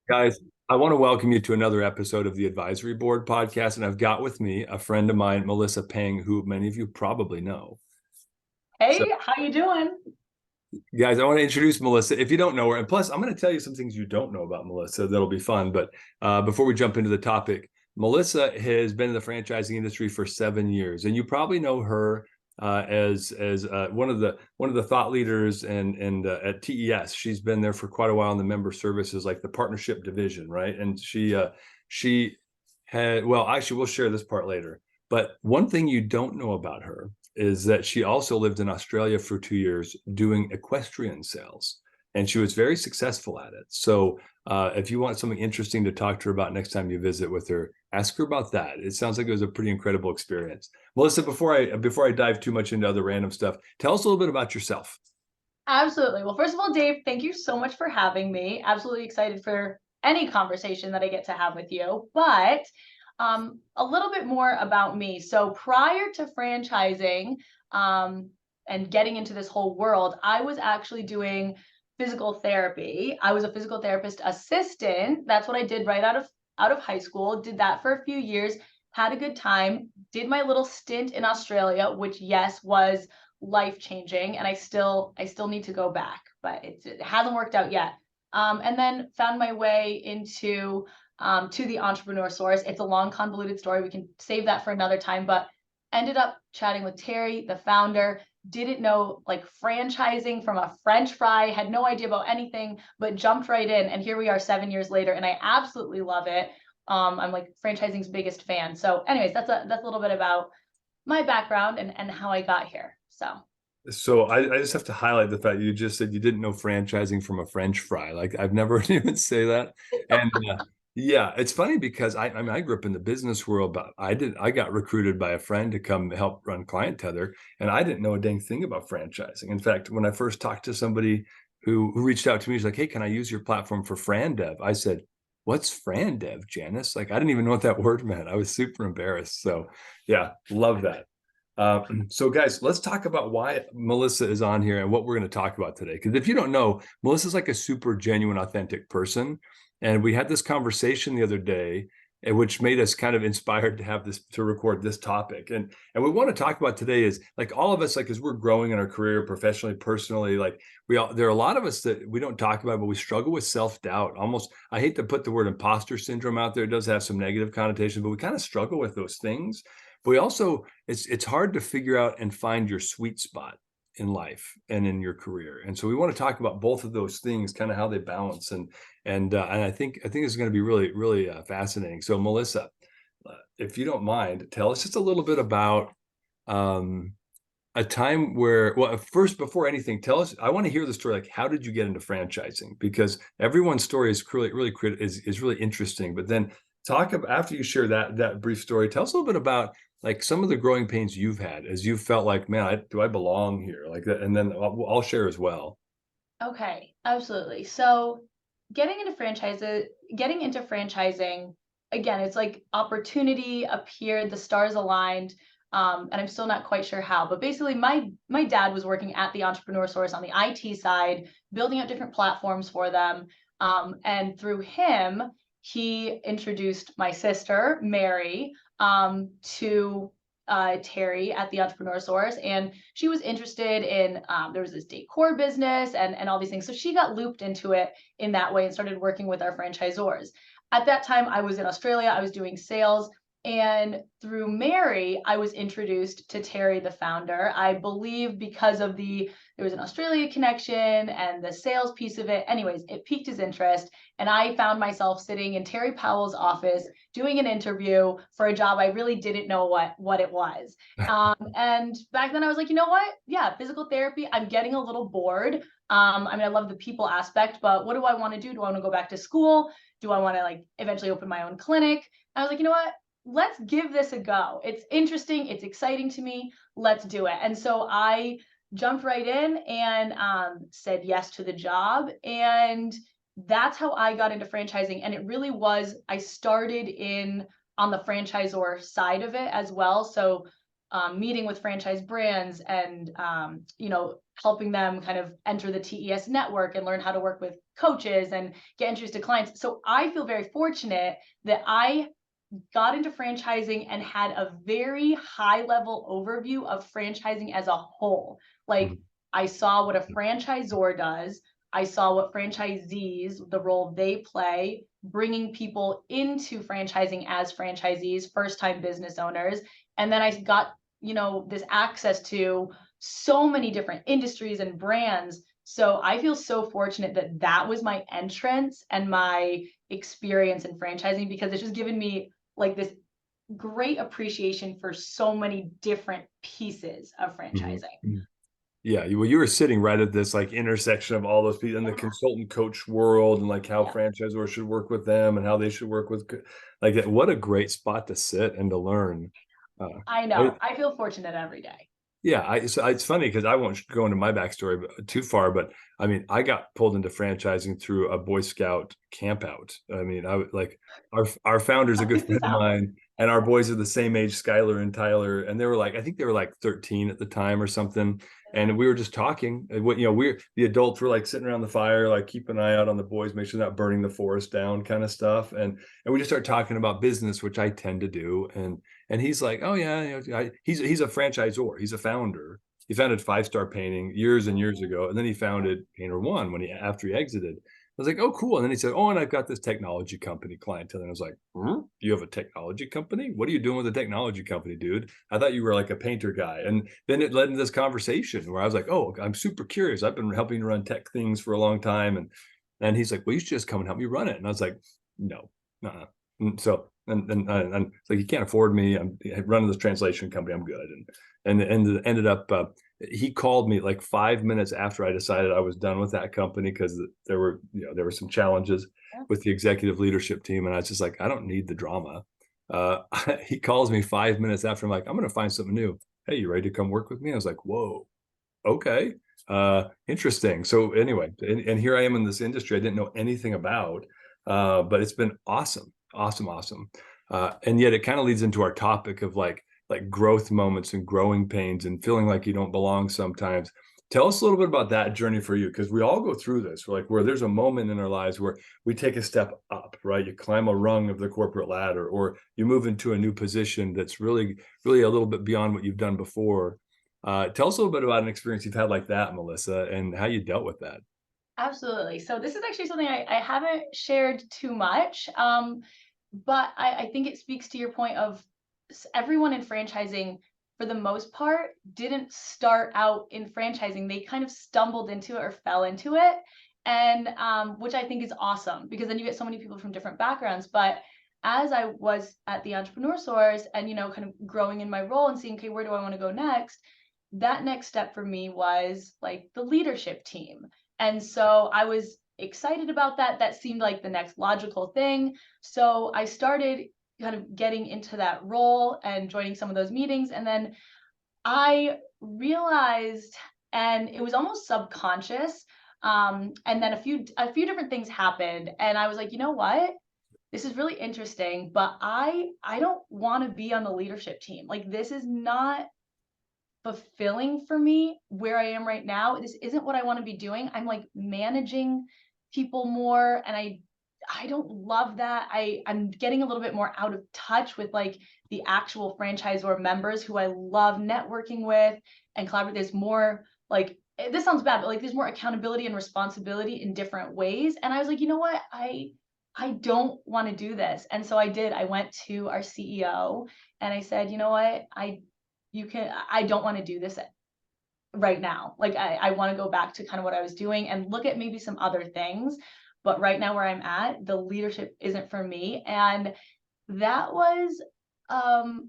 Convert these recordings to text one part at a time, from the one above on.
Guys, I want to welcome you to another episode of the Advisory Board podcast. And I've got with me a friend of mine, Melissa Pang, who many of you probably know. So, Hey, how you doing? guys, I want to introduce Melissa. If you don't know her, and plus, I'm going to tell you some things you don't know about Melissa that'll be fun. But before we jump into the topic, Melissa has been in the franchising industry for 7 years, and you probably know her as one of the thought leaders and at TES. She's been there for quite a while in the member services, like the partnership division, right? And she had, well, actually, we'll share this part later. But one thing you don't know about her is that she also lived in Australia for 2 years doing equestrian sales, and she was very successful at it. So if you want something interesting to talk to her about next time you visit with her, ask her about that. It sounds like it was a pretty incredible experience. Melissa, before I dive too much into other random stuff, tell us a little bit about yourself. Absolutely. Well, first of all, Dave, thank you so much for having me. Absolutely excited for any conversation that I get to have with you. But a little bit more about me. So prior to franchising and getting into this whole world, I was actually doing physical therapy. I was a physical therapist assistant. That's what I did right out of high school. Did that for a few years, had a good time, did my little stint in Australia, which yes, was life changing, and I still need to go back, but it hasn't worked out yet. And then found my way into to the entrepreneur source. It's a long, convoluted story. We can save that for another time, but ended up chatting with Terry, the founder. Didn't know like franchising from a French fry, had no idea about anything, but jumped right in. And here we are 7 years later, and I absolutely love it. I'm like franchising's biggest fan. So, anyways, that's a little bit about my background and how I got here. So I just have to highlight the fact you just said you didn't know franchising from a French fry. Like I've never heard anyone say that. And yeah, it's funny because I mean I grew up in the business world, but I got recruited by a friend to come help run Client Tether, and I didn't know a dang thing about franchising. In fact, when I first talked to somebody who reached out to me, he's like, "Hey, can I use your platform for FranDev?" I said, "What's FranDev, Janice?" Like I didn't even know what that word meant. I was super embarrassed. So yeah, love that. So guys, let's talk about why Melissa is on here and what we're going to talk about today. Because if you don't know, Melissa's like a super genuine, authentic person. And we had this conversation the other day, which made us kind of inspired to have this, to record this topic. And we want to talk about today is like all of us, like as we're growing in our career, professionally, personally, like there are a lot of us that we don't talk about, but we struggle with self-doubt. Almost, I hate to put the word imposter syndrome out there. It does have some negative connotations, but we kind of struggle with those things. But we also, it's hard to figure out and find your sweet spot in life and in your career. And so we want to talk about both of those things, kind of how they balance. And I think it's going to be really fascinating. So Melissa, if you don't mind, tell us just a little bit about um, a time where, well, first, before anything, tell us, I want to hear the story. Like, how did you get into franchising? Because everyone's story is is really interesting. But then talk about, after you share that brief story, tell us a little bit about like some of the growing pains you've had as you felt like, man, do I belong here? Like that, and then I'll share as well. Okay, absolutely. So getting into franchising, again, it's like opportunity appeared, the stars aligned, and I'm still not quite sure how. But basically, my dad was working at the entrepreneur source on the IT side, building out different platforms for them. And through him, he introduced my sister, Mary, to Terry at the Entrepreneur Source, and she was interested in there was this decor business and all these things. So she got looped into it in that way and started working with our franchisors. At that time, I was in Australia. I was doing sales. And through Mary, I was introduced to Terry, the founder. I believe because of there was an Australia connection and the sales piece of it. Anyways, it piqued his interest. And I found myself sitting in Terry Powell's office doing an interview for a job I really didn't know what it was. And back then I was like, you know what? Yeah, physical therapy. I'm getting a little bored. I mean, I love the people aspect, but what do I want to do? Do I want to go back to school? Do I want to like eventually open my own clinic? I was like, you know what? Let's give this a go. It's interesting. It's exciting to me. Let's do it. And so I jumped right in and said yes to the job. And that's how I got into franchising. And it really was, I started in on the franchisor side of it as well. So meeting with franchise brands and helping them kind of enter the TES network and learn how to work with coaches and get introduced to clients. So I feel very fortunate that I got into franchising and had a very high level overview of franchising as a whole. Like, Mhm. I saw what a franchisor does. I saw what franchisees, the role they play, bringing people into franchising as franchisees, first time business owners. And then I got, this access to so many different industries and brands. So I feel so fortunate that that was my entrance and my experience in franchising, because it's just given me like this great appreciation for so many different pieces of Mhm. franchising. Mhm. Yeah, you were sitting right at this like intersection of all those people in the Yeah, consultant coach world, and like how yeah. franchisors should work with them and how they should work with like that. What a great spot to sit and to learn. Uh, I I, know. I feel fortunate every day. Yeah, so it's funny because I won't go into my backstory too far, but I mean, I got pulled into franchising through a Boy Scout camp out. I mean, like our founder's a How good does this friend of happen? mine, and our boys are the same age, Skylar and Tyler, and they were like, I think they were like 13 at the time or something, and we were just talking. And what we're the adults were like sitting around the fire, like keep an eye out on the boys, make sure they're not burning the forest down, kind of stuff, and we just start talking about business, which I tend to do, and he's like, oh yeah, he's a franchisor. He's a founder. He founded Five Star Painting years and years ago, and then he founded Painter One after he exited. I was like, oh cool. And then he said, oh, and I've got this technology company clientele. And I was like, you have a technology company? What are you doing with a technology company, dude? I thought you were like a painter guy. And then it led into this conversation where I was like, oh, I'm super curious. I've been helping to run tech things for a long time, and he's like, well, you should just come and help me run it. And I was like, no, uh-uh. So and it's like, you can't afford me. I'm running this translation company. I'm good. And ended up he called me like 5 minutes after I decided I was done with that company, because there were some challenges Yeah. with the executive leadership team, and I was just like, I don't need the drama. Uh, he calls me 5 minutes after. I'm like, I'm going to find something new. Hey, you ready to come work with me? I was like, whoa, okay, interesting. So anyway, and here I am in this industry I didn't know anything about, but it's been awesome, awesome, awesome. And yet it kind of leads into our topic of like growth moments and growing pains and feeling like you don't belong sometimes. Tell us a little bit about that journey for you, because we all go through this. We're like, where there's a moment in our lives where we take a step up, right? You climb a rung of the corporate ladder, or you move into a new position that's really, really a little bit beyond what you've done before. Tell us a little bit about an experience you've had like that, Melissa, and how you dealt with that. Absolutely. So this is actually something I haven't shared too much, but I think it speaks to your point of everyone in franchising, for the most part, didn't start out in franchising. They kind of stumbled into it or fell into it, and which I think is awesome, because then you get so many people from different backgrounds. But as I was at the Entrepreneur Source and kind of growing in my role and seeing, okay, where do I want to go next? That next step for me was like the leadership team. And so I was excited about that. That seemed like the next logical thing. So I started kind of getting into that role and joining some of those meetings. And then I realized, and it was almost subconscious. And then a few different things happened. And I was like, you know what? This is really interesting, but I don't want to be on the leadership team. Like, this is not fulfilling for me where I am right now. This isn't what I want to be doing. I'm like managing people more, and I don't love that. I'm getting a little bit more out of touch with like the actual franchisor members who I love networking with and collaborate. There's more like, this sounds bad, but like there's more accountability and responsibility in different ways. And I was like, you know what? I don't want to do this. And so I did. I went to our CEO and I said, you know what? I don't want to do this right now. Like, I want to go back to kind of what I was doing and look at maybe some other things. But right now where I'm at, the leadership isn't for me. And that was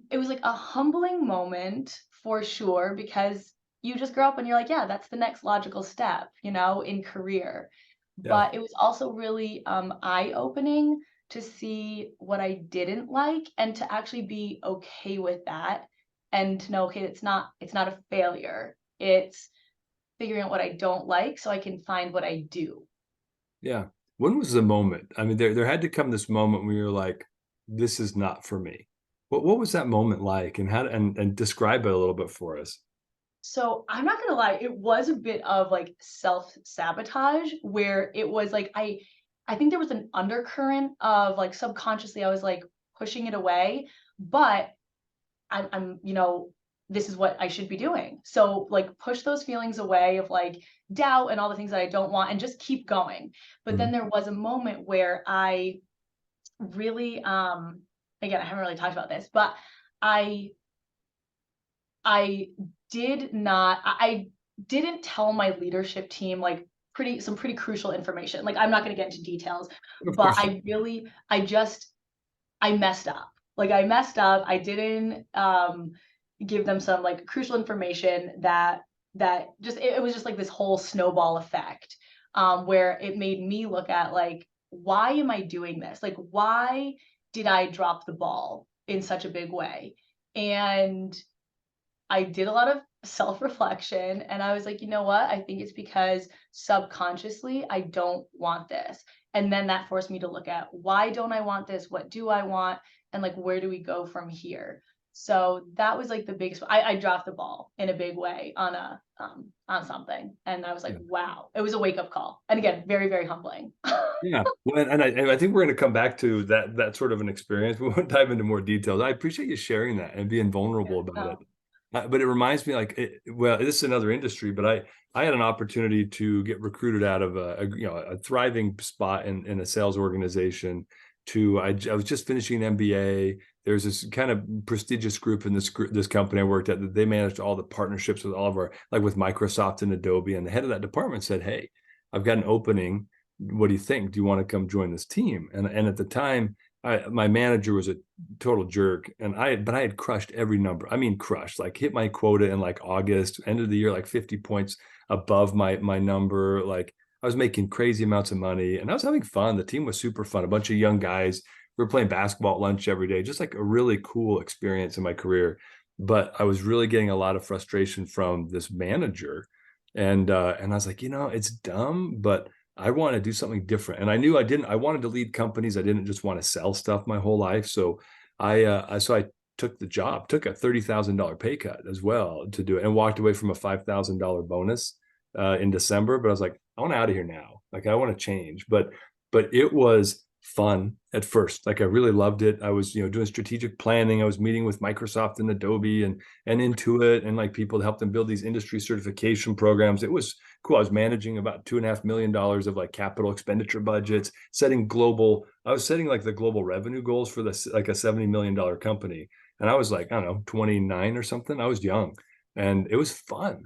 it was like a humbling moment for sure, because you just grow up and you're like, yeah, that's the next logical step, in career. Yeah, But it was also really eye-opening to see what I didn't like and to actually be okay with that, and to know, okay, it's not a failure. It's figuring out what I don't like so I can find what I do. yeah. When was the moment? I mean, there had to come this moment where you're like, this is not for me. What was that moment like, and and describe it a little bit for us? So I'm not gonna lie, it was a bit of like self-sabotage where it was like I think there was an undercurrent of like subconsciously I was like pushing it away, but I'm, this is what I should be doing. So like push those feelings away of like doubt and all the things that I don't want and just keep going. But then Mhm. there was a moment where I really again, I haven't really talked about this, but I I did not I didn't tell my leadership team like pretty crucial information. Like I'm not going to get into details, Of but course not. I messed up. Like I messed up. I didn't give them some like crucial information that just it was just like this whole snowball effect where it made me look at like why am I doing this? Like why did I drop the ball in such a big way? And I did a lot of self-reflection and I was like, you know what? I think it's because subconsciously I don't want this. And then that forced me to look at why don't I want this? What do I want? And like where do we go from here? So that was like the biggest I dropped the ball in a big way on something. And I was like, Yeah. wow, it was a wake-up call. And again, very, very humbling. Yeah. Well, and I think we're going to come back to that sort of an experience. We won't dive into more details. I appreciate you sharing that and being vulnerable about it. No. But it reminds me, like, well, this is another industry, but I had an opportunity to get recruited out of a thriving spot in a sales organization. I was just finishing an MBA. There's this kind of prestigious group in this company I worked at that they managed all the partnerships with all of our, like with Microsoft and Adobe. And the head of that department said, "Hey, I've got an opening. What do you think? Do you want to come join this team?" And at the time, my manager was a total jerk, and I had crushed every number. I mean, crushed, like hit my quota in like August, end of the year, like 50 points above my number. Like I was making crazy amounts of money, and I was having fun. The team was super fun. A bunch of young guys. We were playing basketball at lunch every day, just like a really cool experience in my career. But I was really getting a lot of frustration from this manager, and I was like, it's dumb, but I want to do something different. And I knew I wanted to lead companies. I didn't just want to sell stuff my whole life. So I took the job, took a $30,000 pay cut as well to do it, and walked away from a $5,000 bonus in December. But I was like, I want out of here now. Like I want to change. But it was fun at first. Like I really loved it. I was, doing strategic planning. I was meeting with Microsoft and Adobe and Intuit and like people to help them build these industry certification programs. It was cool. I was managing about $2.5 million of like capital expenditure budgets, I was setting like the global revenue goals for this, like a $70 million company. And I was like, I don't know, 29 or something. I was young and it was fun.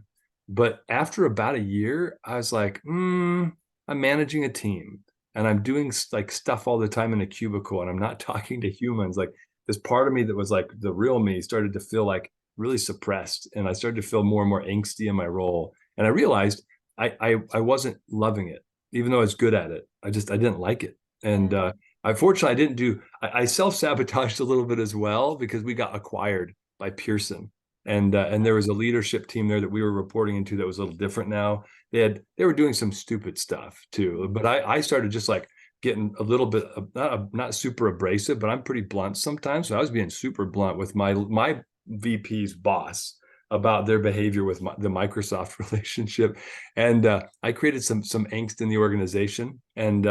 But after about a year, I was like, I'm managing a team and I'm doing like stuff all the time in a cubicle and I'm not talking to humans. Like this part of me that was like the real me started to feel like really suppressed. And I started to feel more and more angsty in my role. And I realized I wasn't loving it, even though I was good at it. I didn't like it. And unfortunately, I self-sabotaged a little bit as well because we got acquired by Pearson. And there was a leadership team there that we were reporting into that was a little different now. They were doing some stupid stuff too. But I started just like getting a little bit not super abrasive, but I'm pretty blunt sometimes. So I was being super blunt with my VP's boss about their behavior with the Microsoft relationship, and I created some angst in the organization, and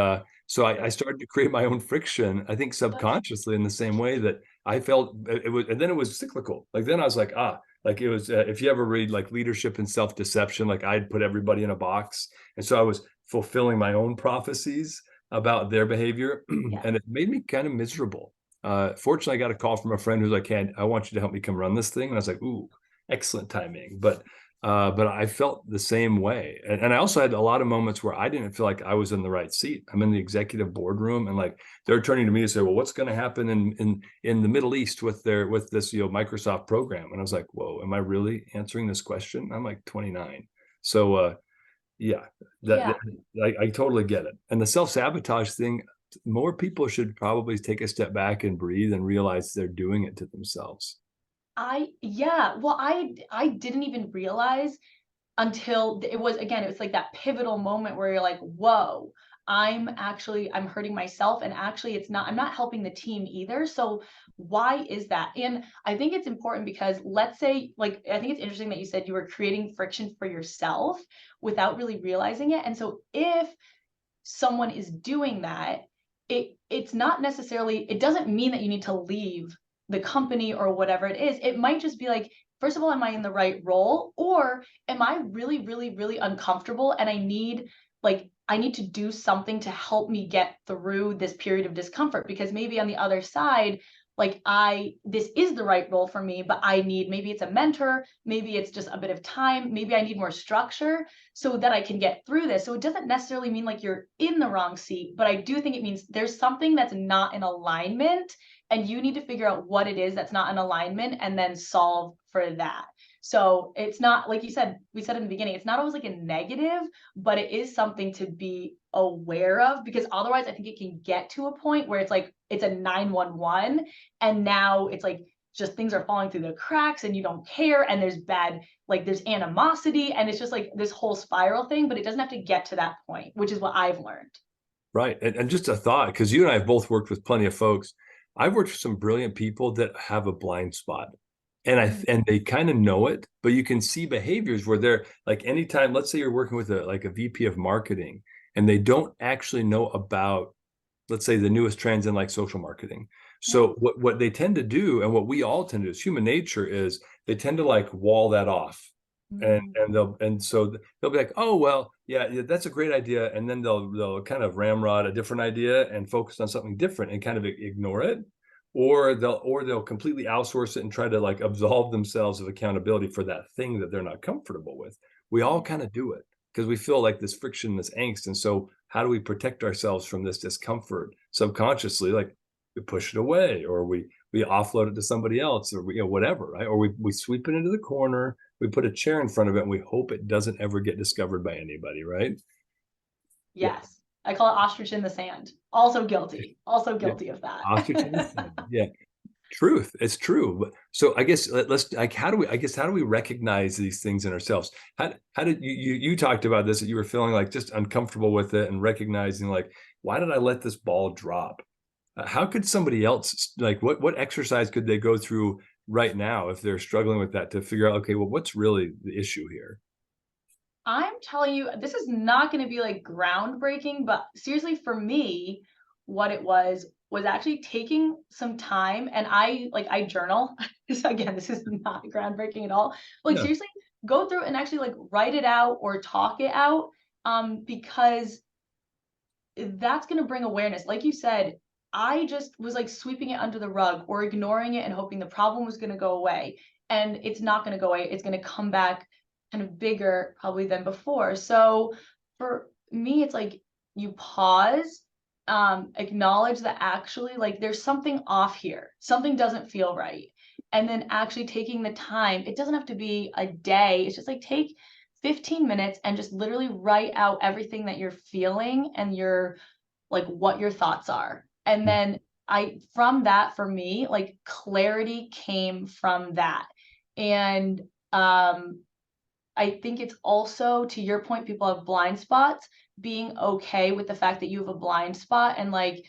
so I started to create my own friction. I think subconsciously, in the same way that I felt it was, and then it was cyclical. Like then I was like, like it was. If you ever read like Leadership and Self-Deception, like I'd put everybody in a box, and so I was fulfilling my own prophecies about their behavior, Yeah. and it made me kind of miserable. Fortunately, I got a call from a friend who's like, "Hey, I want you to help me come run this thing," and I was like, "Ooh, excellent timing." But I felt the same way. And I also had a lot of moments where I didn't feel like I was in the right seat. I'm in the executive boardroom and like they're turning to me to say, well, what's going to happen in the Middle East with this, Microsoft program? And I was like, whoa, am I really answering this question? I'm like 29. So yeah, that Yeah. I totally get it. And the self-sabotage thing, more people should probably take a step back and breathe and realize they're doing it to themselves. Yeah, well, I didn't even realize until it was again, it was like that pivotal moment where you're like, whoa, I'm hurting myself, and actually I'm not helping the team either. So why is that? And I think it's important because let's say, like, I think it's interesting that you said you were creating friction for yourself without really realizing it. And so if someone is doing that, it's not necessarily, it doesn't mean that you need to leave the company or whatever it is. It might just be like, first of all, am I in the right role? Or am I really, really, really uncomfortable and I need to do something to help me get through this period of discomfort? Because maybe on the other side, like this is the right role for me, but maybe it's a mentor, maybe it's just a bit of time, maybe I need more structure so that I can get through this. So it doesn't necessarily mean like you're in the wrong seat, but I do think it means there's something that's not in alignment, and you need to figure out what it is that's not in alignment and then solve for that. So it's not, like you said, we said in the beginning, it's not always like a negative, but it is something to be aware of, because otherwise I think it can get to a point where it's like it's a 911, and now it's like just things are falling through the cracks and you don't care, and there's animosity, and it's just like this whole spiral thing. But it doesn't have to get to that point, which is what I've learned. Right. And just a thought, because you and I have both worked with plenty of folks. I've worked with some brilliant people that have a blind spot. And they kind of know it, but you can see behaviors where they're like, anytime, let's say you're working with a VP of marketing, and they don't actually know about, let's say, the newest trends in like social marketing. So what they tend to do, and what we all tend to do, is human nature, is they tend to like wall that off. So they'll be like, oh well, yeah, that's a great idea, and then they'll kind of ramrod a different idea and focus on something different and kind of ignore it, or they'll completely outsource it and try to like absolve themselves of accountability for that thing that they're not comfortable with. We all kind of do it because we feel like this friction, this angst. And so how do we protect ourselves from this discomfort subconsciously? Like, we push it away, or we offload it to somebody else, or whatever, right? Or we sweep it into the corner, we put a chair in front of it, and we hope it doesn't ever get discovered by anybody, right? Yes. I call it ostrich in the sand. Also guilty of that. Ostrich in the sand. Yeah. Truth. It's true. But so I guess let's like, how do we recognize these things in ourselves? How did you talked about this, that you were feeling like just uncomfortable with it, and recognizing like, why did I let this ball drop? How could somebody else, like, what exercise could they go through right now if they're struggling with that, to figure out, okay, well, what's really the issue here? I'm telling you, this is not going to be like groundbreaking, but seriously, for me, what it was actually taking some time, and I journal. So again, this is not groundbreaking at all. Like, Yeah. seriously, go through and actually like write it out or talk it out, because that's going to bring awareness. Like you said, I just was like sweeping it under the rug or ignoring it and hoping the problem was going to go away. And it's not going to go away. It's going to come back kind of bigger probably than before. So for me, it's like you pause, acknowledge that actually like there's something off here. Something doesn't feel right. And then actually taking the time, it doesn't have to be a day. It's just like take 15 minutes and just literally write out everything that you're feeling and what your thoughts are. And then from that, for me, like clarity came from that. And I think it's also, to your point, people have blind spots, being okay with the fact that you have a blind spot, and like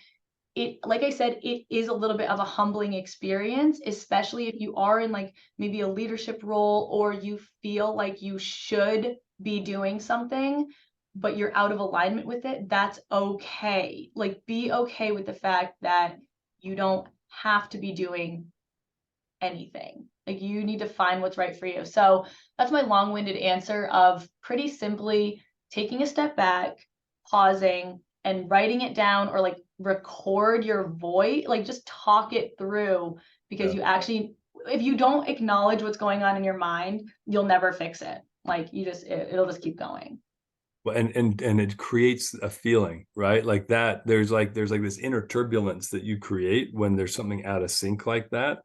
I said, it is a little bit of a humbling experience, especially if you are in like maybe a leadership role, or you feel like you should be doing something, but you're out of alignment with it. That's okay. Like, be okay with the fact that you don't have to be doing anything. Like, you need to find what's right for you. So that's my long-winded answer of pretty simply taking a step back, pausing, and writing it down, or like record your voice, like just talk it through, because if you don't acknowledge what's going on in your mind, you'll never fix it. Like, it'll just keep going. Well, and it creates a feeling, right? Like that, there's like this inner turbulence that you create when there's something out of sync like that.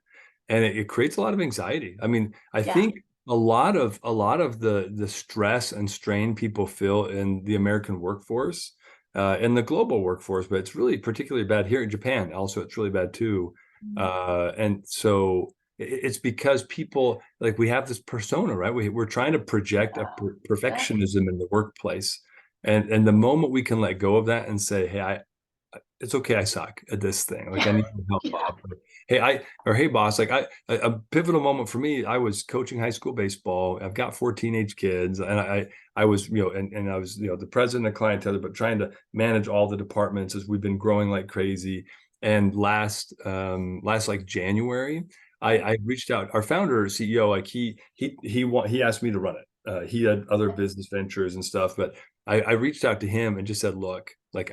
And it creates a lot of anxiety. I mean, I think a lot of the stress and strain people feel in the American workforce, in the global workforce, but it's really particularly bad here in Japan. Also, it's really bad too. And so it's because people, like, we have this persona, right? We're trying to project a perfectionism in the workplace. And the moment we can let go of that and say, hey, it's okay, I suck at this thing. Like I need your help, Yeah. Bob. Hey boss, like a pivotal moment for me, I was coaching high school baseball. I've got 4 teenage kids, and I was, and I was, the president of clientele, but trying to manage all the departments as we've been growing like crazy. And last like January, I reached out. Our founder, CEO, like he asked me to run it. He had other business ventures and stuff, but I reached out to him and just said, look, like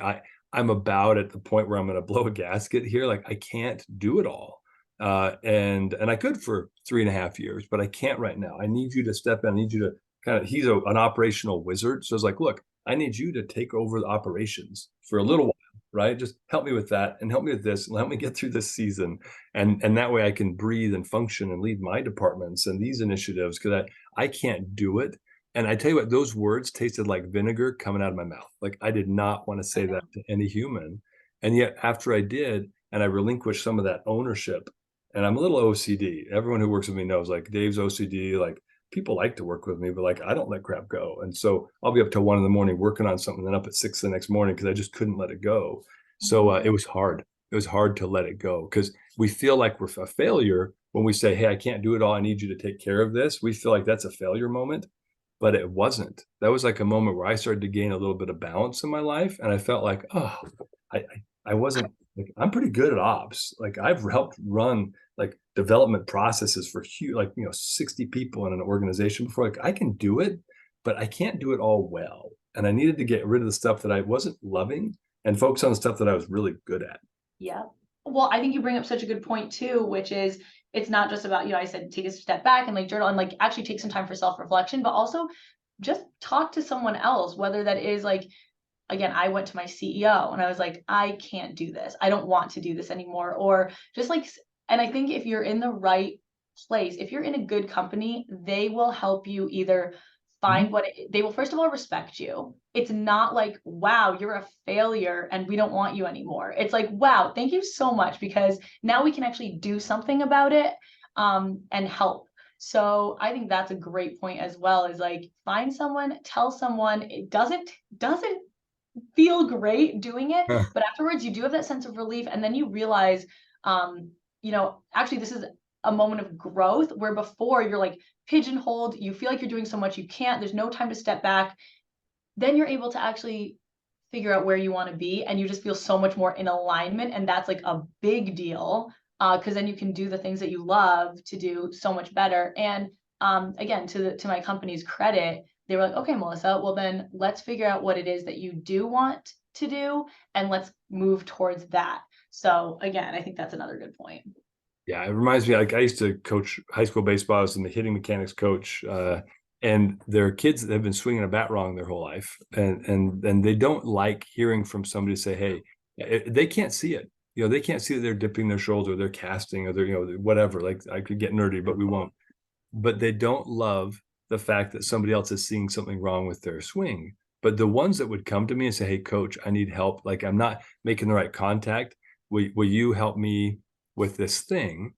I'm about at the point where I'm going to blow a gasket here. Like I can't do it all. And I could for 3.5 years, but I can't right now. I need you to step in. I need you to he's an operational wizard. So it's like, look, I need you to take over the operations for a little while, right? Just help me with that and help me with this and help me get through this season. And that way I can breathe and function and lead my departments and these initiatives because I can't do it. And I tell you what, those words tasted like vinegar coming out of my mouth. Like I did not want to say that to any human. And yet after I did, and I relinquished some of that ownership, and I'm a little OCD. Everyone who works with me knows like Dave's OCD, like people like to work with me, but like I don't let crap go. And so I'll be up till 1 in the morning working on something, then up at 6 the next morning because I just couldn't let it go. So it was hard. It was hard to let it go because we feel like we're a failure when we say, hey, I can't do it all. I need you to take care of this. We feel like that's a failure moment, but it wasn't. That was like a moment where I started to gain a little bit of balance in my life. And I felt like, oh, I, I wasn't like, I'm pretty good at ops. Like I've helped run like development processes for huge, like, 60 people in an organization before. Like I can do it, but I can't do it all well. And I needed to get rid of the stuff that I wasn't loving and focus on the stuff that I was really good at. Yeah. Well, I think you bring up such a good point too, which is it's not just about, I said take a step back and like journal and like actually take some time for self-reflection, but also just talk to someone else, whether that is like, again, I went to my CEO and I was like, I can't do this. I don't want to do this anymore. Or just like, and I think if you're in the right place, if you're in a good company, they will help you either find they will first of all respect you. It's not like, wow, you're a failure and we don't want you anymore. It's like, wow, thank you so much because now we can actually do something about it and help. So I think that's a great point as well, is like find someone, tell someone. It doesn't feel great doing it, Huh. but afterwards you do have that sense of relief, and then you realize actually this is a moment of growth, where before you're like pigeonholed, you feel like you're doing so much you can't, there's no time to step back. Then you're able to actually figure out where you want to be, and you just feel so much more in alignment, and that's like a big deal because then you can do the things that you love to do so much better. And again, to my company's credit, they were like, okay, Melissa, well then let's figure out what it is that you do want to do and let's move towards that. So again, I think that's another good point. Yeah, it reminds me, like I used to coach high school baseball. I was the hitting mechanics coach, and there are kids that have been swinging a bat wrong their whole life, and they don't like hearing from somebody say, "Hey," they can't see it. They can't see that they're dipping their shoulder, they're casting, or they're whatever. Like I could get nerdy, but we won't. But they don't love the fact that somebody else is seeing something wrong with their swing. But the ones that would come to me and say, "Hey, coach, I need help. Like I'm not making the right contact. Will you help me with this thing?"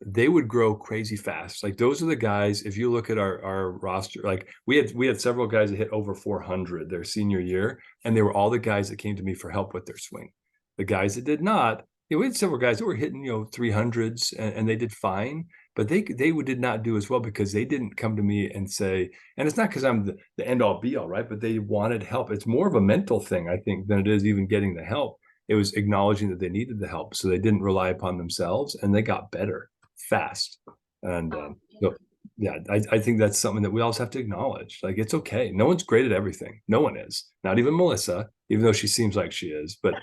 They would grow crazy fast. Like those are the guys. If you look at our roster, like we had several guys that hit over 400 their senior year, and they were all the guys that came to me for help with their swing. The guys that did not, we had several guys that were hitting 300s, and they did fine, but they did not do as well because they didn't come to me and say, and it's not because I'm the end all be all, right? But they wanted help. It's more of a mental thing, I think, than it is even getting the help. It was acknowledging that they needed the help, so they didn't rely upon themselves, and they got better fast. And so, yeah, I think that's something that we also have to acknowledge. Like it's okay. No one's great at everything. No one is. Not even Melissa, even though she seems like she is. But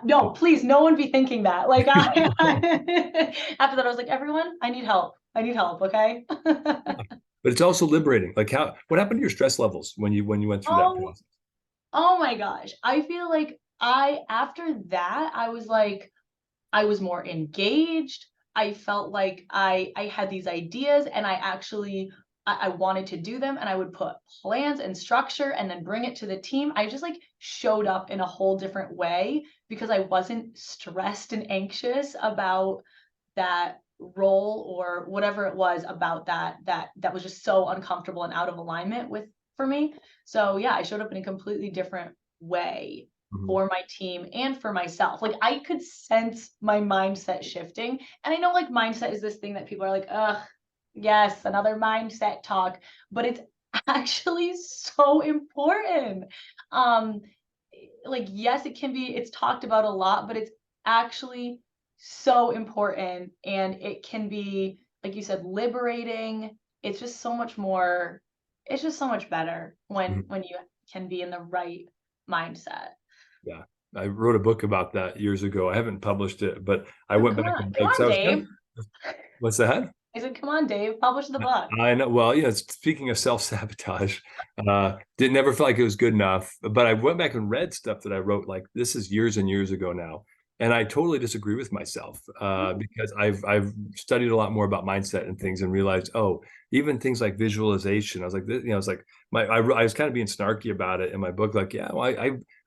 No, please, no one be thinking that. Like after that, I was like, everyone, I need help. I need help. Okay. but it's also liberating. Like what happened to your stress levels when you went through that Oh, process? oh my gosh. I feel like after that, I was like, I was more engaged. I felt like I had these ideas and I wanted to do them, and I would put plans and structure and then bring it to the team. I just like showed up in a whole different way because I wasn't stressed and anxious about that role or whatever it was about that was just so uncomfortable and out of alignment with for me. So yeah, I showed up in a completely different way for my team and for myself. Like I could sense my mindset shifting. And I know like mindset is this thing that people are like, ugh, yes, another mindset talk, but it's actually so important. Um, like, yes, it can be, it's talked about a lot, but it's actually so important. And it can be, like you said, liberating. It's just so much more, it's just so much better Mhm. when you can be in the right mindset. Yeah. I wrote a book about that years ago. I haven't published it, but I Oh, went back and come like, so on, I was kind Dave. of, what's that? I said, come on, Dave, publish the book. I know. Well, speaking of self-sabotage, didn't never feel like it was good enough. But I went back and read stuff that I wrote, like this is years and years ago now. And I totally disagree with myself because I've studied a lot more about mindset and things and realized, oh, even things like visualization. I was like, I was like, I was kind of being snarky about it in my book, like, yeah, well,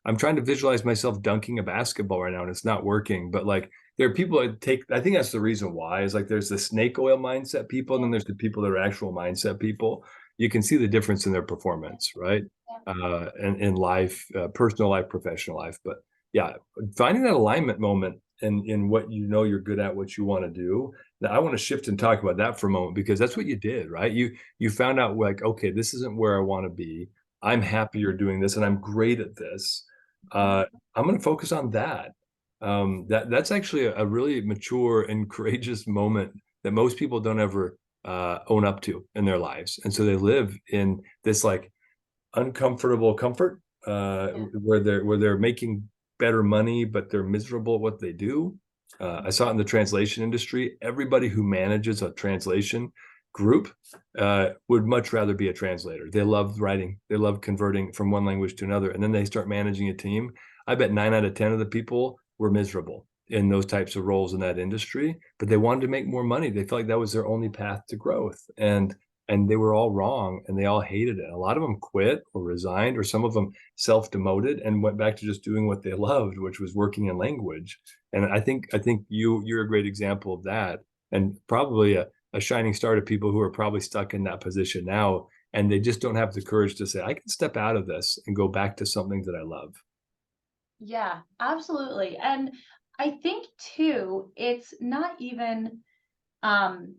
I'm trying to visualize myself dunking a basketball right now, and it's not working. But like, there are people that take, I think that's the reason why, is like there's the snake oil mindset people, and then there's the people that are actual mindset people. You can see the difference in their performance, right? And in life, personal life, professional life. But yeah, finding that alignment moment in what you know you're good at, what you want to do. Now I want to shift and talk about that for a moment, because that's what you did, right? You found out like, okay, this isn't where I want to be. I'm happier doing this and I'm great at this. I'm going to focus on that. That's actually a really mature and courageous moment that most people don't ever own up to in their lives, and so they live in this like uncomfortable comfort where they're making better money, but they're miserable at what they do. I saw it in the translation industry. Everybody who manages a translation group would much rather be a translator. They love writing. They love converting from one language to another. And then they start managing a team. I bet 9 out of 10 of the people were miserable in those types of roles in that industry, but they wanted to make more money. They felt like that was their only path to growth. And they were all wrong and they all hated it. A lot of them quit or resigned, or some of them self-demoted and went back to just doing what they loved, which was working in language. And I think you're a great example of that, and probably a shining star to people who are probably stuck in that position now, and they just don't have the courage to say, I can step out of this and go back to something that I love. Yeah, absolutely. And I think too, it's not even, um,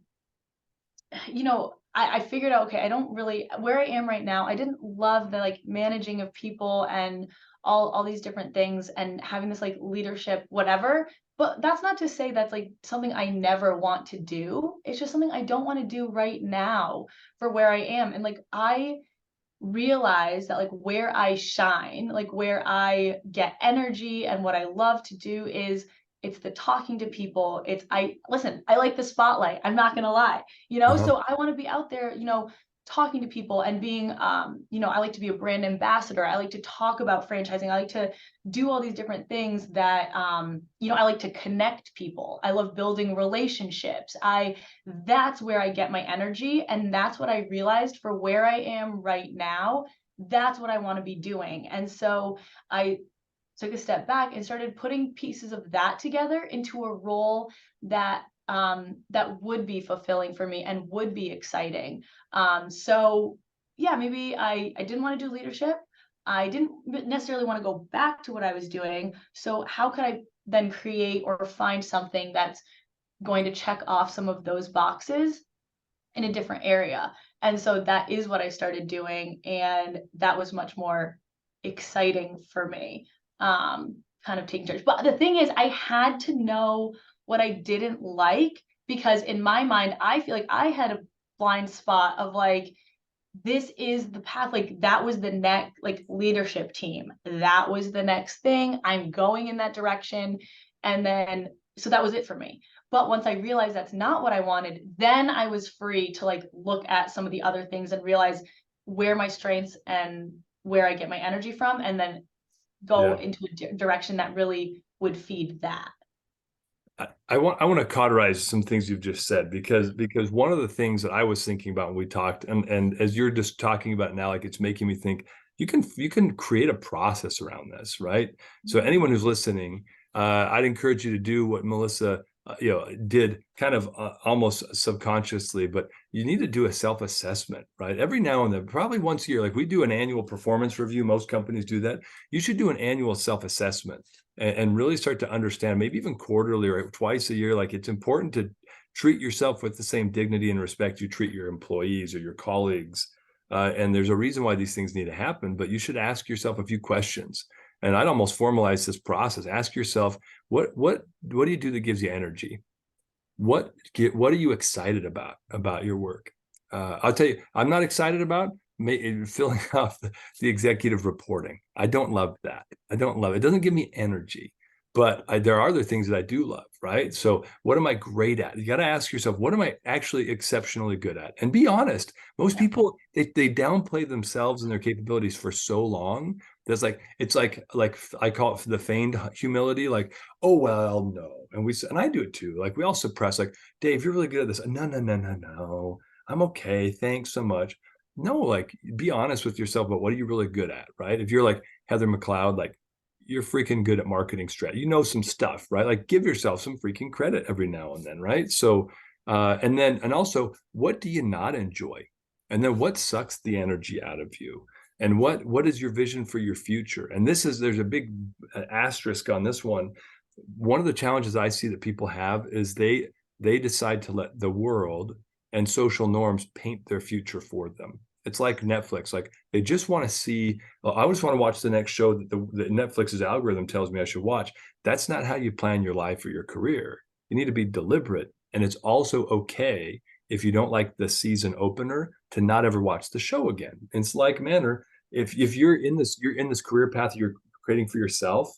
I figured out, okay, I don't really, where I am right now, I didn't love the like managing of people and all these different things and having this like leadership, whatever. But that's not to say that's like something I never want to do. It's just something I don't want to do right now for where I am. And like I realize that like where I shine, like where I get energy and what I love to do is it's the talking to people. It's I listen, I like the spotlight. I'm not gonna lie, Uh-huh. so I want to be out there, talking to people and being I like to be a brand ambassador. I like to talk about franchising. I like to do all these different things that I like to connect people. I love building relationships. I That's where I get my energy. And that's what I realized for where I am right now. That's what I want to be doing. And so I took a step back and started putting pieces of that together into a role that would be fulfilling for me and would be exciting. So yeah, maybe I didn't want to do leadership. I didn't necessarily want to go back to what I was doing. So how could I then create or find something that's going to check off some of those boxes in a different area? And so that is what I started doing, and that was much more exciting for me, kind of taking charge. But the thing is, I had to know what I didn't like, because in my mind, I feel like I had a blind spot of like, this is the path, like that was the next like leadership team, that was the next thing, I'm going in that direction. And then so that was it for me. But once I realized that's not what I wanted, then I was free to like look at some of the other things and realize where my strengths and where I get my energy from, and then go Yeah. into a direction that really would feed that. I want to cauterize some things you've just said, because one of the things that I was thinking about when we talked, and as you're just talking about now, like it's making me think you can create a process around this, right? So anyone who's listening, I'd encourage you to do what Melissa did kind of almost subconsciously, but you need to do a self-assessment, right? Every now and then, probably once a year, like we do an annual performance review. Most companies do that. You should do an annual self-assessment and really start to understand, maybe even quarterly or twice a year. Like it's important to treat yourself with the same dignity and respect you treat your employees or your colleagues. And there's a reason why these things need to happen, but you should ask yourself a few questions. And I'd almost formalize this process. Ask yourself, what do you do that gives you energy? What are you excited about your work? I'll tell you, I'm not excited about filling out the executive reporting. I don't love that. I don't love it. It doesn't give me energy. But there are other things that I do love, right? So what am I great at? You got to ask yourself, what am I actually exceptionally good at? And be honest. Most people, they downplay themselves and their capabilities for so long. There's it's like I call it the feigned humility, like, oh, well, no. And I do it too. Like we all suppress, like, Dave, you're really good at this. No, no, no, no, no. I'm okay. Thanks so much. No, like be honest with yourself about what are you really good at, right? If you're like Heather McLeod, like you're freaking good at marketing strategy. You know some stuff, right? Like give yourself some freaking credit every now and then, right? So, and also, what do you not enjoy? And then what sucks the energy out of you? And what is your vision for your future? And there's a big asterisk on this one. One of the challenges I see that people have is they decide to let the world and social norms paint their future for them. It's like Netflix. Like they just want to see, well, I just want to watch the next show that Netflix's algorithm tells me I should watch. That's not how you plan your life or your career. You need to be deliberate. And it's also okay if you don't like the season opener to not ever watch the show again. It's like manner. If you're in this career path you're creating for yourself,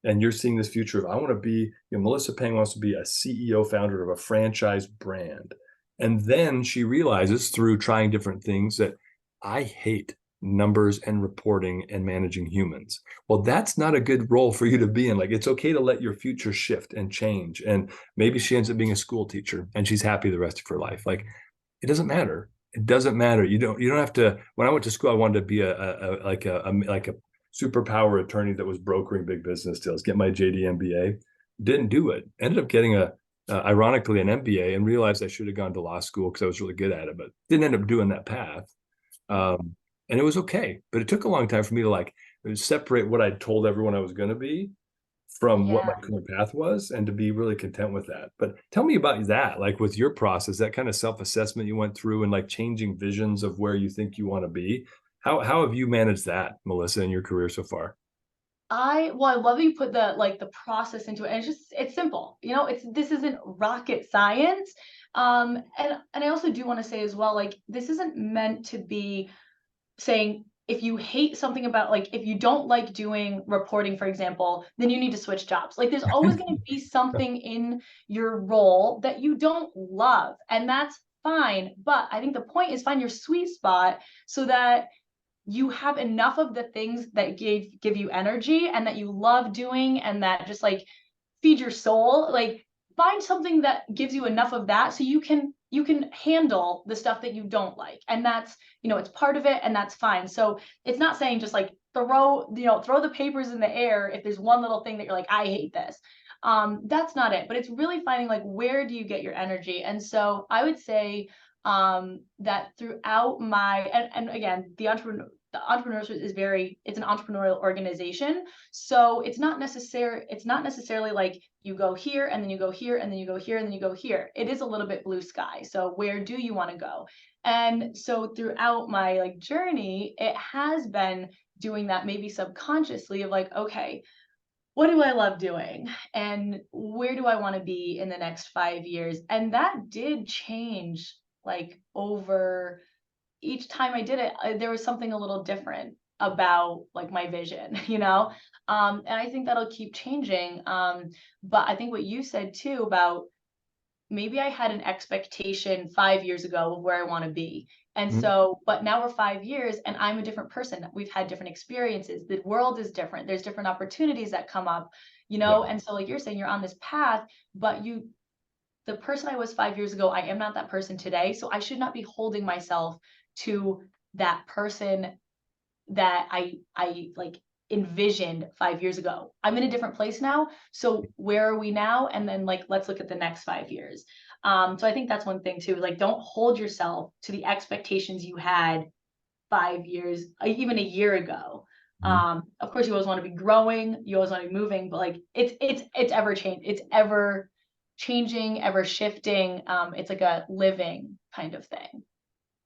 and you're seeing this future of I want to be, Melissa Pang wants to be a CEO founder of a franchise brand. And then she realizes through trying different things that I hate numbers and reporting and managing humans. Well, that's not a good role for you to be in. Like it's okay to let your future shift and change. And maybe she ends up being a school teacher and she's happy the rest of her life. Like it doesn't matter. It doesn't matter. You don't have to. When I went to school, I wanted to be like a superpower attorney that was brokering big business deals, get my JD MBA. Didn't do it. Ended up getting ironically an MBA and realized I should have gone to law school because I was really good at it, but didn't end up doing that path. And it was okay, but it took a long time for me to like separate what I told everyone I was going to be from what my current path was and to be really content with that. But tell me about that, like with your process, that kind of self-assessment you went through and like changing visions of where you think you want to be. How have you managed that, Melissa, in your career so far? I love that you put the process into it. And it's simple. This isn't rocket science. And I also do want to say as well, like this isn't meant to be saying if you hate something about, like, if you don't like doing reporting, for example, then you need to switch jobs. Like there's always going to be something in your role that you don't love, and that's fine. But I think the point is find your sweet spot so that you have enough of the things that give you energy and that you love doing and that just like feed your soul. Like find something that gives you enough of that so you can handle the stuff that you don't like, and that's, it's part of it, and that's fine. So it's not saying just like throw the papers in the air if there's one little thing that you're like, I hate this. That's not it, but it's really finding like where do you get your energy. And so I would say that throughout my, and again, the entrepreneurship is it's an entrepreneurial organization. So it's not necessarily like you go here and then you go here and then you go here and then you go here. It is a little bit blue sky. So where do you want to go? And so throughout my like journey, it has been doing that maybe subconsciously of like, okay, what do I love doing? And where do I want to be in the next 5 years? And that did change like over each time I did it. There was something a little different about like my vision, and I think that'll keep changing. But I think what you said too about maybe I had an expectation 5 years ago of where I want to be. And Mhm. so, but now we're 5 years and I'm a different person. We've had different experiences. The world is different. There's different opportunities that come up, Yeah. and so like you're saying, you're on this path, but the person I was 5 years ago, I am not that person today. So I should not be holding myself to that person that I like envisioned 5 years ago. I'm in a different place now. So where are we now? And then like, let's look at the next 5 years. So I think that's one thing too, like don't hold yourself to the expectations you had 5 years, even a year ago. Mhm. Of course you always want to be growing, you always want to be moving, but like it's ever change, it's ever changing, ever shifting. It's like a living kind of thing.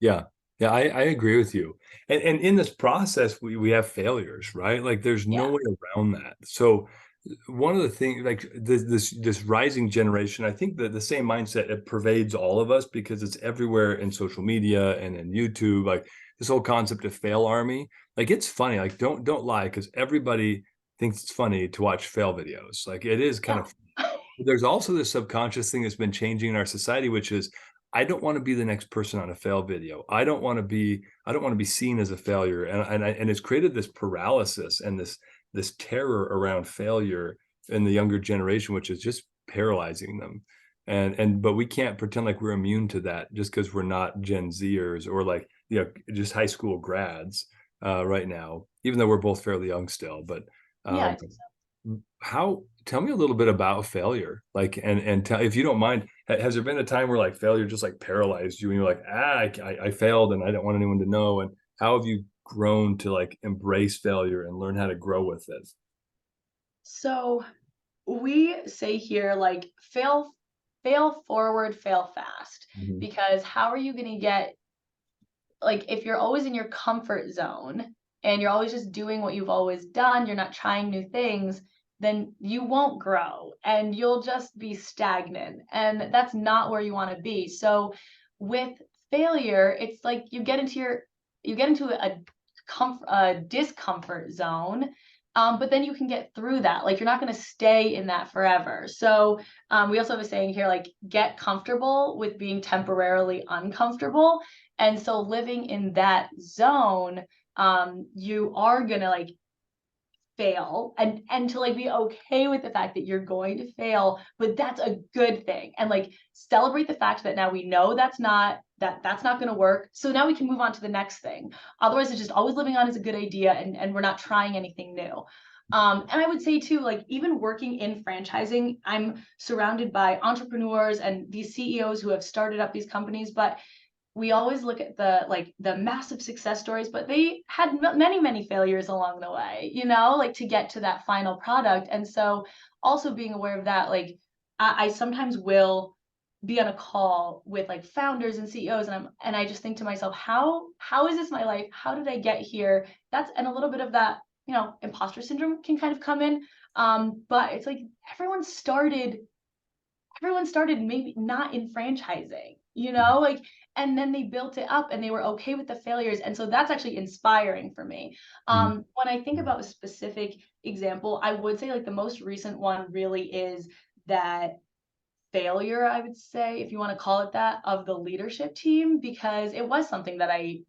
Yeah. Yeah, I agree with you. And in this process, we have failures, right? Like there's no Yeah. way around that. So one of the things, like this rising generation, I think that the same mindset, it pervades all of us because it's everywhere in social media and in YouTube. Like this whole concept of fail army, like it's funny. Like don't lie, because everybody thinks it's funny to watch fail videos. Like it is kind Yeah. of. There's also this subconscious thing that's been changing in our society, which is I don't want to be the next person on a fail video. I don't want to be seen as a failure. And it's created this paralysis and this terror around failure in the younger generation, which is just paralyzing them. But we can't pretend like we're immune to that just because we're not Gen Zers or like, just high school grads right now, even though we're both fairly young still. But Yeah, I um, think so. how tell me a little bit about failure, like, and tell, if you don't mind, has there been a time where like failure just like paralyzed you and you're like, I failed and I don't want anyone to know, and how have you grown to like embrace failure and learn how to grow with it? So we say here like fail forward, fail fast. Mhm. Because how are you going to get, like if you're always in your comfort zone and you're always just doing what you've always done, you're not trying new things, then you won't grow and you'll just be stagnant. And that's not where you want to be. So with failure, it's like you get into a discomfort zone. But then you can get through that. Like you're not going to stay in that forever. So we also have a saying here, like get comfortable with being temporarily uncomfortable. And so living in that zone, you are gonna like fail and to like be okay with the fact that you're going to fail, but that's a good thing. And like celebrate the fact that now we know that's not gonna work. So now we can move on to the next thing. Otherwise, it's just always living on is a good idea and we're not trying anything new. And I would say too, like even working in franchising, I'm surrounded by entrepreneurs and these CEOs who have started up these companies, but we always look at the massive success stories, but they had many failures along the way, like to get to that final product. And so also being aware of that, like I sometimes will be on a call with like founders and CEOs, and I just think to myself, how is this my life? How did I get here? That's, and a little bit of that, imposter syndrome can kind of come in. But it's like everyone started maybe not in franchising, like, and then they built it up and they were okay with the failures. And so that's actually inspiring for me. Mhm. When I think about a specific example, I would say like the most recent one really is that failure, I would say, if you want to call it that, of the leadership team, because it was something that I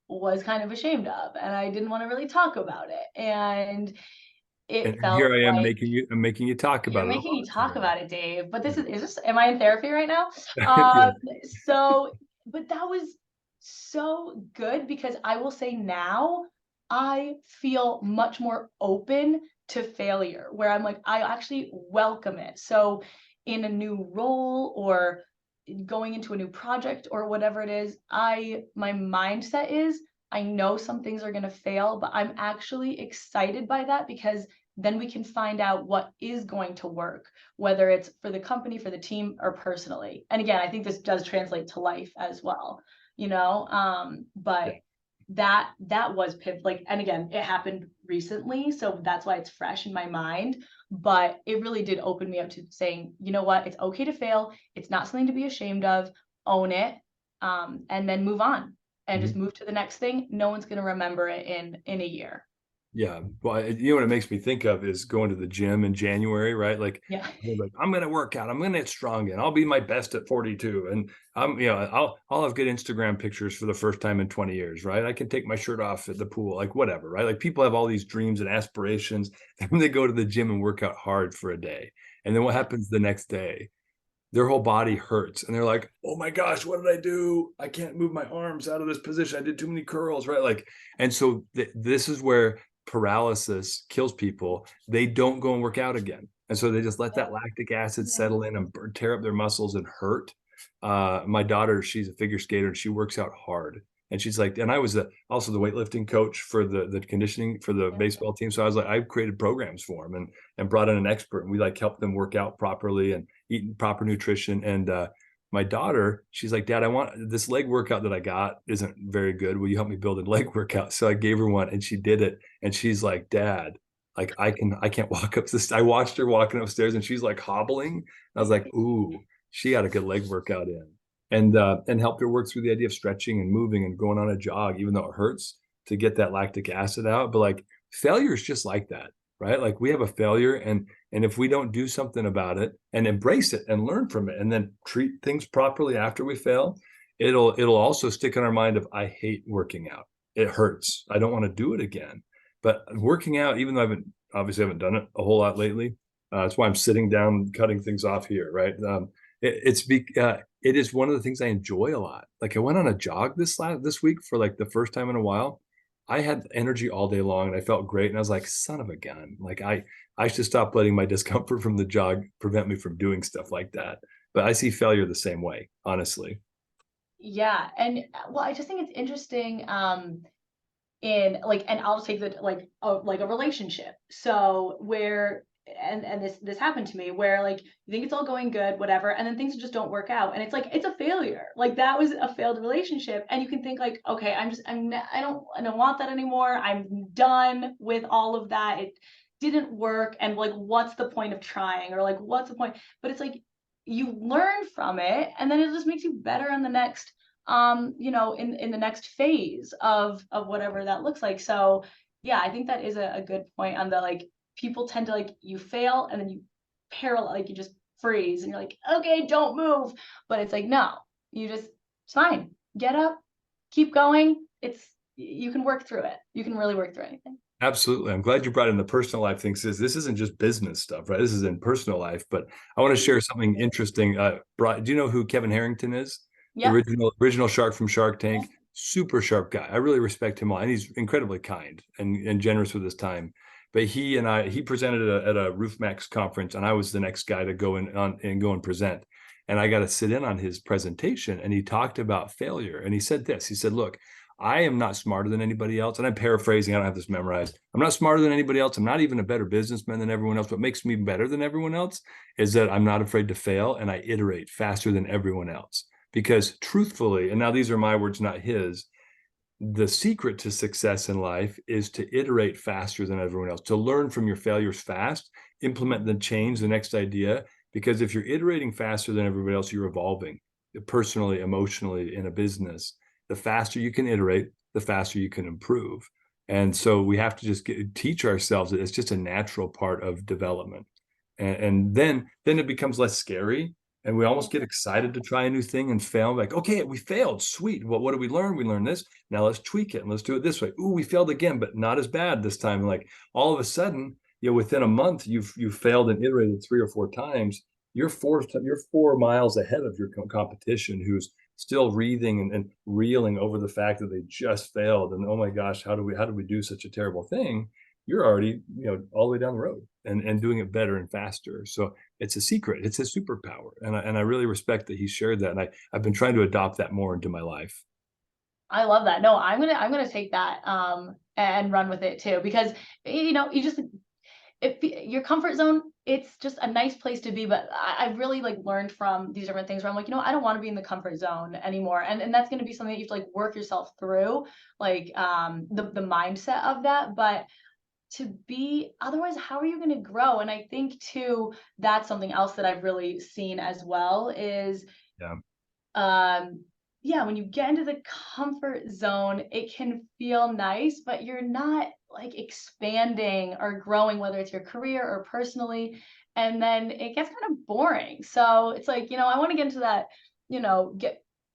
was kind of ashamed of and I didn't want to really talk about it. And it And felt here I am like, making you talk you're about it making all me the talk time. about it, Dave, but Yeah. am I in therapy right now? Um, Yeah. so, but that was so good because I will say now I feel much more open to failure where I'm like, I actually welcome it. So, in a new role or going into a new project or whatever it is, my mindset is I know some things are going to fail, but I'm actually excited by that because then we can find out what is going to work, whether it's for the company, for the team, or personally. And again, I think this does translate to life as well, Yeah. but that was pivot, like, and again, it happened recently, so that's why it's fresh in my mind. But it really did open me up to saying, you know what, it's okay to fail. It's not something to be ashamed of. Own it, and then move on and just Mhm. move to the next thing. No one's going to remember it in a year. Yeah. Well, you know what it makes me think of is going to the gym in January, right? Like, Yeah. I'm going to work out. I'm going to get strong and I'll be my best at 42. And I'll have good Instagram pictures for the first time in 20 years, right? I can take my shirt off at the pool, like whatever, right? Like people have all these dreams and aspirations. And they go to the gym and work out hard for a day. And then what Yeah. happens the next day? Their whole body hurts and they're like, oh my gosh, what did I do? I can't move my arms out of this position. I did too many curls, right? Like, and so this is where paralysis kills people, they don't go and work out again. And so they just let that lactic acid settle in and tear up their muscles and hurt. My daughter, she's a figure skater and she works out hard. And she's like, and I was also the weightlifting coach for the conditioning for the baseball team. So I was like, I created programs for them and brought in an expert, and we like helped them work out properly and eat proper nutrition. And my daughter, she's like, Dad, I want this leg workout that I got isn't very good. Will you help me build a leg workout? So I gave her one and she did it. And she's like, Dad, like I can't walk up this. I watched her walking upstairs and she's like hobbling. I was like, ooh, she got a good leg workout in. And helped her work through the idea of stretching and moving and going on a jog, even though it hurts, to get that lactic acid out. But like failure is just like that, right? Like we have a failure, and if we don't do something about it and embrace it and learn from it and then treat things properly after we fail, it'll also stick in our mind of, I hate working out. It hurts. I don't want to do it again. But working out, even though I haven't done it a whole lot lately, that's why I'm sitting down cutting things off here, right? It is one of the things I enjoy a lot. Like I went on a jog this week for like the first time in a while. I had energy all day long and I felt great. And I was like, son of a gun. Like I should stop letting my discomfort from the jog prevent me from doing stuff like that. But I see failure the same way, honestly. Yeah. And well, I just think it's interesting, in like, and I'll take the like a relationship. So where and this happened to me where like you think it's all going good, whatever, and then things just don't work out, and it's like it's a failure. Like that was a failed relationship, and you can think like, okay, I don't want that anymore. I'm done with all of that. It didn't work, and like what's the point of trying, or like what's the point? But it's like you learn from it, and then it just makes you better in the next in the next phase of whatever that looks like. So yeah, I think that is a good point on the like people tend to like you fail and then you like you just freeze and you're like, okay, don't move. But it's like, no, it's fine. Get up, keep going. You can work through it. You can really work through anything. Absolutely. I'm glad you brought in the personal life things. This isn't just business stuff, right? This is in personal life. But I want to share something interesting. Do you know who Kevin Harrington is? The Yep. original shark from Shark Tank. Super sharp guy. I really respect him a lot. And he's incredibly kind and generous with his time. But he presented at a Roof Max conference, and I was the next guy to go and present. And I got to sit in on his presentation, and he talked about failure. And he said this. He said, look, I am not smarter than anybody else. And I'm paraphrasing. I don't have this memorized. I'm not smarter than anybody else. I'm not even a better businessman than everyone else. What makes me better than everyone else is that I'm not afraid to fail, and I iterate faster than everyone else. Because truthfully, and now these are my words, not his, the secret to success in life is to iterate faster than everyone else, to learn from your failures fast, implement the change, the next idea. Because if you're iterating faster than everybody else, you're evolving personally, emotionally, in a business. The faster you can iterate, the faster you can improve. And so we have to just teach ourselves that it's just a natural part of development. And then it becomes less scary. And we almost get excited to try a new thing and fail. Like, okay, we failed. Sweet. Well, what did we learn? We learned this. Now let's tweak it and let's do it this way. Ooh, we failed again, but not as bad this time. And like all of a sudden, within a month, you've failed and iterated 3 or 4 times. You're 4 miles ahead of your competition, who's still wreathing and reeling over the fact that they just failed. And oh my gosh, how did we do such a terrible thing? You're already, all the way down the road and doing it better and faster. So it's a secret. It's a superpower. And I really respect that he shared that. And I've been trying to adopt that more into my life. I love that. No, I'm gonna take that and run with it too, because you just your comfort zone, it's just a nice place to be. But I've really like learned from these different things where I'm like, I don't want to be in the comfort zone anymore. And that's going to be something that you have to like work yourself through, like the mindset of that. But otherwise, how are you going to grow? And I think too, that's something else that I've really seen as well is, Yeah. when you get into the comfort zone, it can feel nice, but you're not like expanding or growing, whether it's your career or personally. And then it gets kind of boring. So it's like, I want to get into that,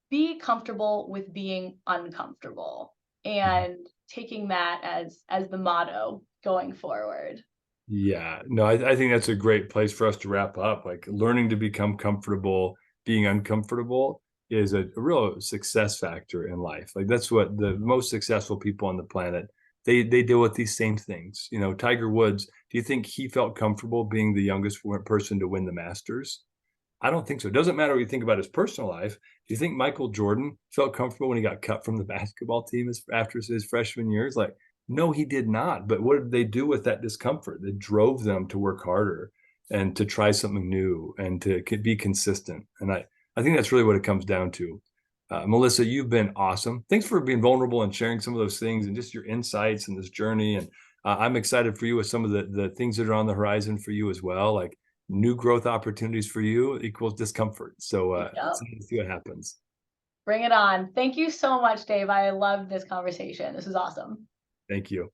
be comfortable with being uncomfortable and taking that as the motto going forward. Yeah, no, I think that's a great place for us to wrap up. Like learning to become comfortable, being uncomfortable is a real success factor in life. Like that's what the most successful people on the planet they deal with these same things. You know, Tiger Woods, do you think he felt comfortable being the youngest person to win the Masters? I don't think so. It doesn't matter what you think about his personal life. Do you think Michael Jordan felt comfortable when he got cut from the basketball team after his freshman years? Like, no, he did not. But what did they do with that discomfort? That drove them to work harder and to try something new and to be consistent. And I think that's really what it comes down to. Melissa, you've been awesome. Thanks for being vulnerable and sharing some of those things and just your insights in this journey. And I'm excited for you with some of the things that are on the horizon for you as well. Like, new growth opportunities for you equals discomfort. So let's see what happens. Bring it on. Thank you so much, Dave. I loved this conversation. This is awesome. Thank you.